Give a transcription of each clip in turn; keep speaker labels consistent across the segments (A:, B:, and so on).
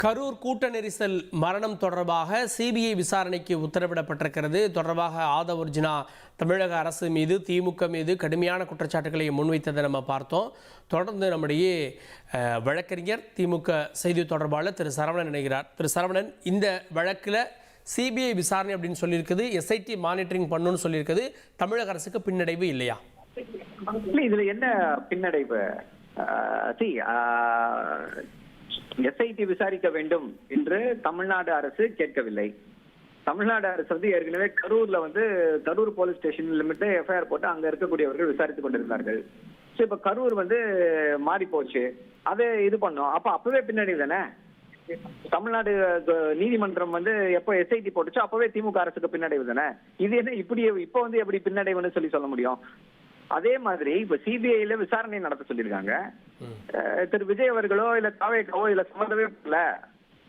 A: கரூர் கூட்ட நெரிசல் மரணம் தொடர்பாக சிபிஐ விசாரணைக்கு உத்தரவிடப்பட்டிருக்கிறது. தொடர்பாக ஆதவர்ஜுனா தமிழக அரசு மீது, திமுக மீது கடுமையான குற்றச்சாட்டுகளை முன்வைத்ததை நம்ம பார்த்தோம். தொடர்ந்து நம்முடைய வழக்கறிஞர் திமுக செய்தி தொடர்பாளர் திரு சரவணன் இணைகிறார். திரு சரவணன், இந்த வழக்கில் சிபிஐ விசாரணை அப்படின்னு சொல்லியிருக்குது, எஸ்ஐடி மானிட்டரிங் பண்ணுன்னு சொல்லியிருக்குது. தமிழக அரசுக்கு பின்னடைவு இல்லையா?
B: இல்லை, இதுல என்ன பின்னடைவு? எஸ்ஐடி விசாரிக்க வேண்டும் என்று தமிழ்நாடு அரசு கேட்கவில்லை. தமிழ்நாடு அரசு ஏற்கனவே Karur police station limit FIR போட்டு அங்க இருக்கக்கூடியவர்கள் விசாரித்துக் கொண்டிருந்தார்கள். இப்ப கரூர் மாறி போச்சு, அதை இது பண்ணோம். அப்பவே பின்னாடி தானே தமிழ்நாடு நீதிமன்றம் எப்ப எஸ்ஐடி போட்டுச்சோ அப்பவே திமுக அரசுக்கு பின்னடைவு தானே. இது என்ன இப்படி இப்ப எப்படி பின்னடைவுன்னு சொல்ல முடியும்? அதே மாதிரி இப்ப சிபிஐல விசாரணை நடத்த சொல்லியிருக்காங்க. திரு விஜய் அவர்களோ இல்ல தாவேக்காவோ இல்ல சம்பந்தமே இல்ல,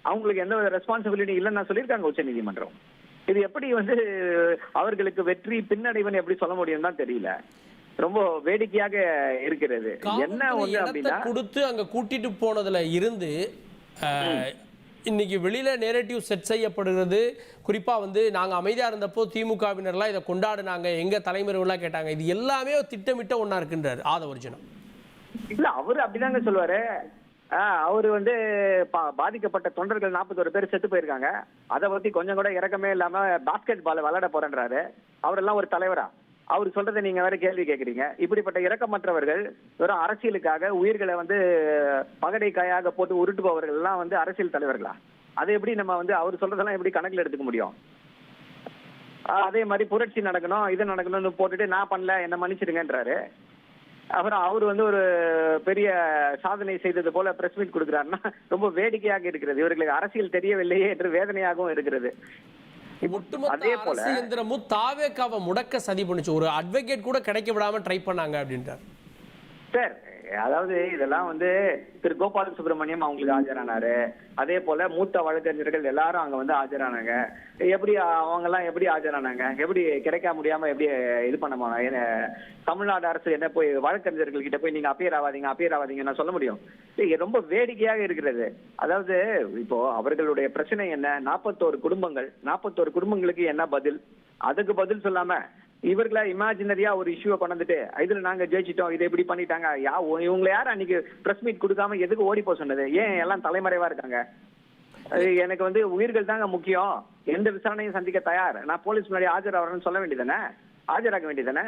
B: அவங்களுக்கு எந்த ரெஸ்பான்சிபிலிட்டி இல்லைன்னு சொல்லியிருக்காங்க உச்ச நீதிமன்றம். இது எப்படி அவர்களுக்கு வெற்றி பின்னடைவுன்னு எப்படி சொல்ல முடியும் தான் தெரியல. ரொம்ப வேடிக்கையாக இருக்கிறது. என்ன அப்படின்னா,
A: கொடுத்து அங்க கூட்டிட்டு போனதுல இருந்து இன்னைக்கு வெளியில நேரேட்டிவ் செட் செய்யப்படுகிறது. குறிப்பா நாங்க அமைதியா இருந்தப்போ திமுகவினர்லாம் இதை கொண்டாடுனாங்க, எங்க தலைமுறைலாம் கேட்டாங்க. இது எல்லாமே திட்டமிட்ட ஒன்னா இருக்குன்றார் ஆதவர்ஜுனா.
B: இல்ல, அவரு அப்படிதாங்க சொல்லுவாரு. அவரு பாதிக்கப்பட்ட தொண்டர்கள் 41 பேர் செத்து போயிருக்காங்க, அதை பத்தி கொஞ்சம் கூட இறக்கமே இல்லாம பாஸ்கெட் பால் விளையாட போறேன்றாரு. அவரெல்லாம் ஒரு தலைவரா? அவரு சொல்றதை நீங்க வேற கேள்வி கேட்கறீங்க. இப்படிப்பட்ட இரக்கமற்றவர்கள், வெறும் அரசியலுக்காக உயிர்களை பகடை காயாக போட்டு உருட்டுபவர்கள் எல்லாம் அரசியல் தலைவர்களா? அதை எப்படி நம்ம அவர் சொல்றதெல்லாம் எப்படி கணக்குல எடுத்துக்க முடியும்? அதே மாதிரி புரட்சி நடக்கணும், இது நடக்கணும்னு போட்டுட்டு நான் பண்ணல, என்ன மன்னிச்சிடுங்கன்றாரு. அப்புறம் அவரு ஒரு பெரிய சாதனை செய்தது போல பிரஸ் மீட் கொடுக்கிறாருன்னா ரொம்ப வேடிக்கையாக இருக்கிறது. இவர்களுக்கு அரசியல் தெரியவில்லையே என்று வேதனையாகவும் இருக்கிறது.
A: அதே போல தாவேக்காவை முடக்க சதி பண்ணுச்சு, ஒரு அட்வொகேட் கூட கிடைக்க விடாம ட்ரை பண்ணாங்க அப்படின்றார்.
B: சார், அதாவது இதெல்லாம் திரு கோபால சுப்பிரமணியம் அவங்களுக்கு ஆஜரானாரு. அதே போல மூத்த வழக்கறிஞர்கள் எல்லாரும் அங்க ஆஜரானாங்க. எப்படி அவங்க எல்லாம் எப்படி ஆஜரானாங்க? எப்படி கிடைக்க முடியாம எப்படி இது பண்ண? தமிழ்நாடு அரசு என்ன போய் வழக்கறிஞர்கள் கிட்ட போய் நீங்க அப்பியர் ஆகாதீங்க நான் சொல்ல முடியும்? ரொம்ப வேடிக்கையாக இருக்கிறது. அதாவது இப்போ அவர்களுடைய பிரச்சனை என்ன? 41 குடும்பங்களுக்கு என்ன பதில்? அதுக்கு பதில் சொல்லாம இவர்களை இமேஜினரியா ஒரு இஷ்யூவை கொண்டுட்டு இதுல நாங்க ஜெயிச்சிட்டோம், இதை இப்படி பண்ணிட்டாங்க. இவங்களை யார் அன்னைக்கு பிரஸ் மீட் கொடுக்காம எதுக்கு ஓடி போக சொன்னது? ஏன் எல்லாம் தலைமறைவா இருக்காங்க? எனக்கு உயிர்கள் தாங்க முக்கியம், எந்த விசாரணையும் சந்திக்க தயார், நான் போலீஸ் முன்னாடி ஆஜராகிறேன்னு சொல்ல வேண்டியதானே, ஆஜராக வேண்டியதானே.